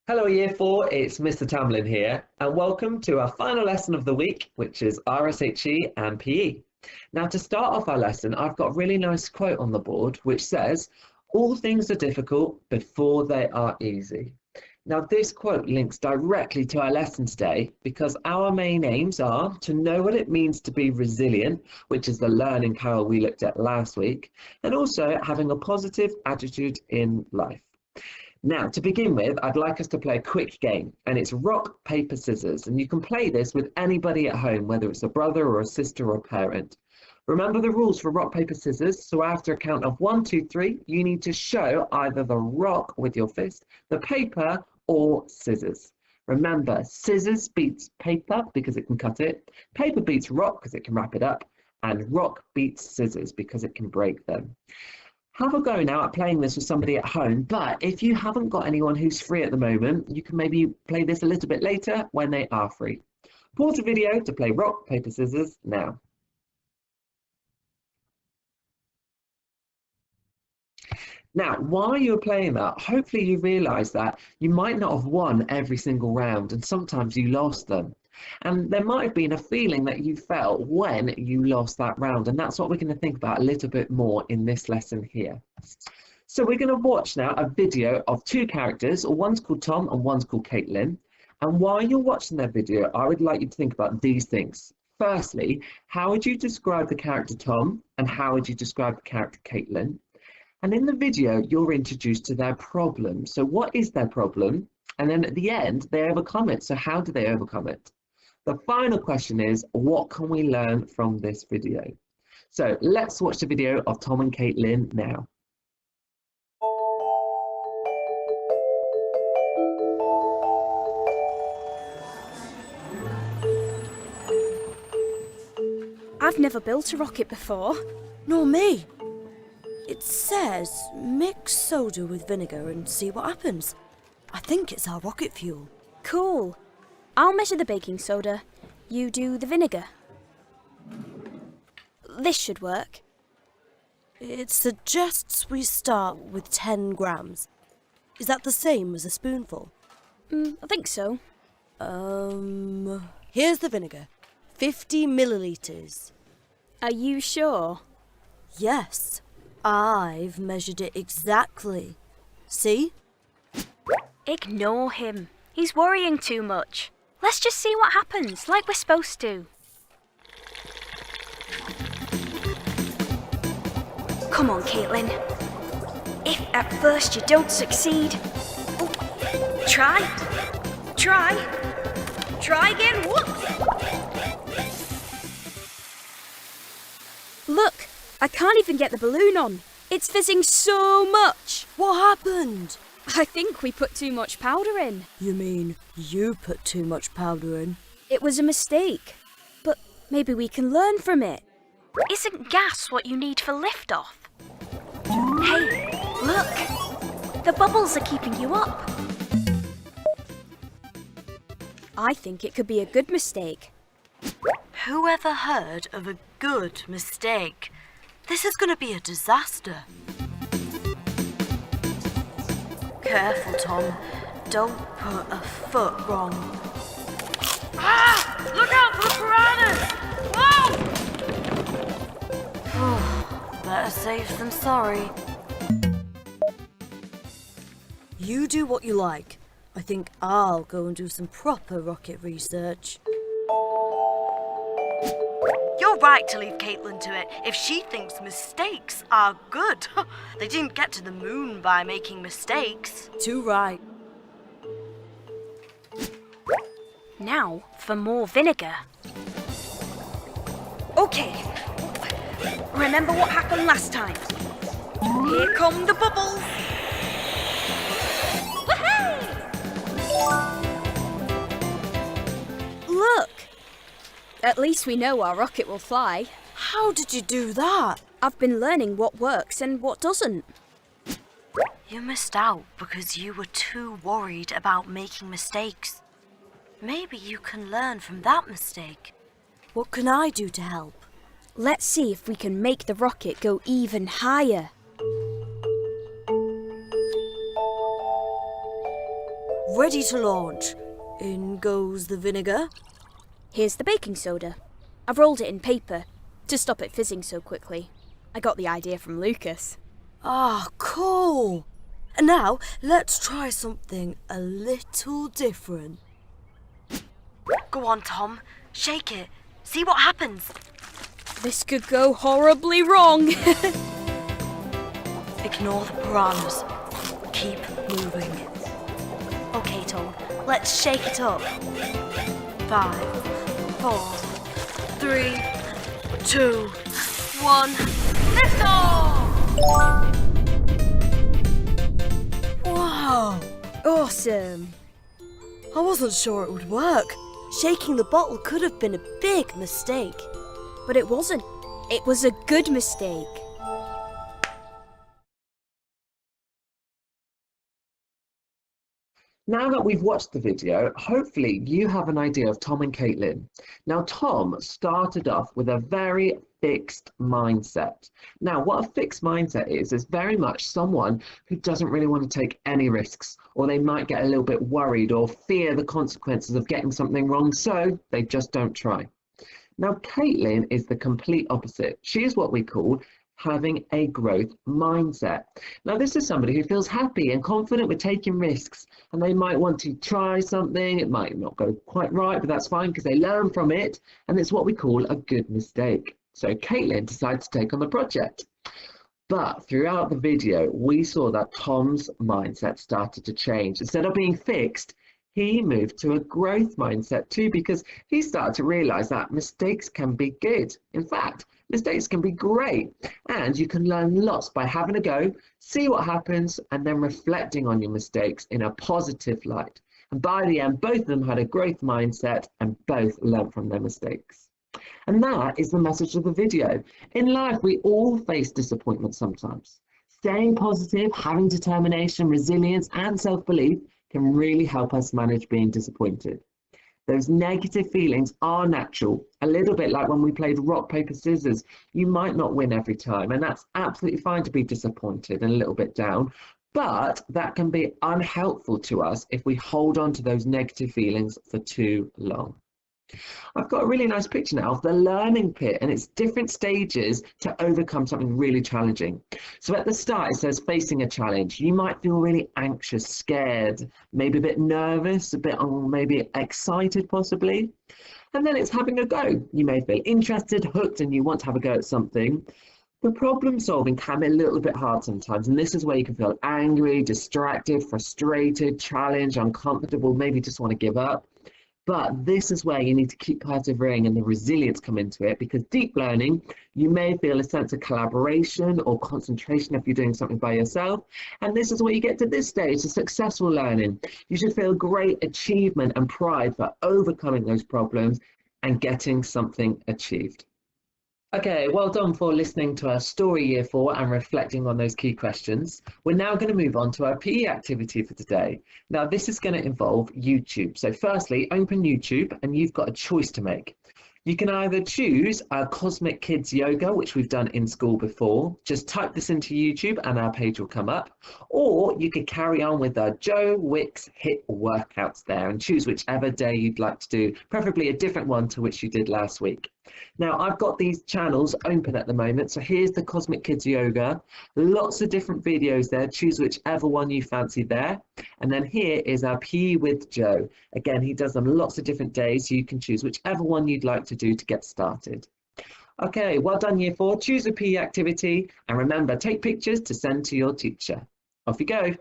Hello, Year 4, it's Mr. Tamlin here, and welcome to our final lesson of the week, which is RSHE and PE. Now, to start off our lesson, I've got a really nice quote on the board, which says, "All things are difficult before they are easy." Now, this quote links directly to our lesson today because our main aims are to know what it means to be resilient, which is the learning power we looked at last week, and also having a positive attitude in life. Now, to begin with, I'd like us to play a quick game, and it's rock, paper, scissors. And you can play this with anybody at home, whether it's a brother or a sister or a parent. Remember the rules for rock, paper, scissors. So after a count of 1, 2, 3, you need to show either the rock with your fist, the paper, or scissors. Remember, scissors beats paper because it can cut it. Paper beats rock because it can wrap it up. And rock beats scissors because it can break them. Have a go now at playing this with somebody at home, but if you haven't got anyone who's free at the moment, you can maybe play this a little bit later when they are free. Pause the video to play rock, paper, scissors now. Now, while you're playing that, hopefully you realise that you might not have won every single round and sometimes you lost them. And there might have been a feeling that you felt when you lost that round. And that's what we're going to think about a little bit more in this lesson here. So we're going to watch now a video of two characters. One's called Tom and one's called Caitlin. And while you're watching their video, I would like you to think about these things. Firstly, how would you describe the character Tom and how would you describe the character Caitlin? And in the video, you're introduced to their problem. So what is their problem? And then at the end, they overcome it. So how do they overcome it? The final question is, what can we learn from this video? So let's watch the video of Tom and Caitlin now. I've never built a rocket before. Nor me. It says mix soda with vinegar and see what happens. I think it's our rocket fuel. Cool. I'll measure the baking soda. You do the vinegar. This should work. It suggests we start with 10 grams. Is that the same as a spoonful? I think so. Here's the vinegar. 50 millilitres. Are you sure? Yes, I've measured it exactly. See? Ignore him. He's worrying too much. Let's just see what happens, like we're supposed to. Come on, Caitlin. If at first you don't succeed, try again. Whoop. Look, I can't even get the balloon on. It's fizzing so much. What happened? I think we put too much powder in. You mean you put too much powder in? It was a mistake, but maybe we can learn from it. Isn't gas what you need for liftoff? Hey, look! The bubbles are keeping you up. I think it could be a good mistake. Who ever heard of a good mistake? This is going to be a disaster. Careful, Tom. Don't put a foot wrong. Ah! Look out for the piranhas! Whoa! Better safe than sorry. You do what you like. I think I'll go and do some proper rocket research. You're right to leave Caitlin to it if she thinks mistakes are good. They didn't get to the moon by making mistakes. Too right. Now for more vinegar. Okay. Remember what happened last time? Here come the bubbles. Look! At least we know our rocket will fly. How did you do that? I've been learning what works and what doesn't. You missed out because you were too worried about making mistakes. Maybe you can learn from that mistake. What can I do to help? Let's see if we can make the rocket go even higher. ready to launch. In goes the vinegar. Here's the baking soda. I've rolled it in paper to stop it fizzing so quickly. I got the idea from Lucas. Ah, cool. And now, let's try something a little different. Go on, Tom. Shake it. See what happens. This could go horribly wrong. Ignore the piranhas. Keep moving. Okay, Tom. Let's shake it up. 5, 4, 3, 2, 1. Lift off! Wow! Awesome. I wasn't sure it would work. Shaking the bottle could have been a big mistake. But it wasn't. It was a good mistake. Now that we've watched the video, hopefully you have an idea of Tom and Caitlin. Now, Tom started off with a very fixed mindset. Now, what a fixed mindset is very much someone who doesn't really want to take any risks, or they might get a little bit worried or fear the consequences of getting something wrong, so they just don't try. Now, Caitlin is the complete opposite. She is what we call having a growth mindset. Now, this is somebody who feels happy and confident with taking risks, and they might want to try something. It might not go quite right, but that's fine because they learn from it, and it's what we call a good mistake. So Caitlin decided to take on the project. But throughout the video, we saw that Tom's mindset started to change. Instead of being fixed, he moved to a growth mindset too, because he started to realize that mistakes can be good. In fact, mistakes can be great, and you can learn lots by having a go, see what happens, and then reflecting on your mistakes in a positive light. And by the end, both of them had a growth mindset and both learned from their mistakes. And that is the message of the video. In life, we all face disappointment sometimes. Staying positive, having determination, resilience, and self-belief can really help us manage being disappointed. Those negative feelings are natural, a little bit like when we played rock, paper, scissors. You might not win every time, and that's absolutely fine to be disappointed and a little bit down, but that can be unhelpful to us if we hold on to those negative feelings for too long. I've got a really nice picture now of the learning pit and its different stages to overcome something really challenging. So at the start, it says facing a challenge. You might feel really anxious, scared, maybe a bit nervous, a bit maybe excited possibly. And then it's having a go. You may feel interested, hooked, and you want to have a go at something. The problem solving can be a little bit hard sometimes, and this is where you can feel angry, distracted, frustrated, challenged, uncomfortable, maybe just want to give up. But this is where you need to keep persevering and the resilience come into it, because deep learning, you may feel a sense of collaboration or concentration if you're doing something by yourself. And this is where you get to this stage, the successful learning. You should feel great achievement and pride for overcoming those problems and getting something achieved. Okay, well done for listening to our story year 4 and reflecting on those key questions. We're now going to move on to our PE activity for today. Now, this is going to involve YouTube. So firstly, open YouTube and you've got a choice to make. You can either choose our Cosmic Kids Yoga, which we've done in school before. Just type this into YouTube and our page will come up. Or you could carry on with our Joe Wicks HIIT workouts there and choose whichever day you'd like to do, preferably a different one to which you did last week. Now, I've got these channels open at the moment. So here's the Cosmic Kids Yoga. Lots of different videos there. Choose whichever one you fancy there. And then here is our PE with Joe. Again, he does them lots of different days. So you can choose whichever one you'd like to do to get started. Okay, well done year 4. Choose a PE activity. And remember, take pictures to send to your teacher. Off you go.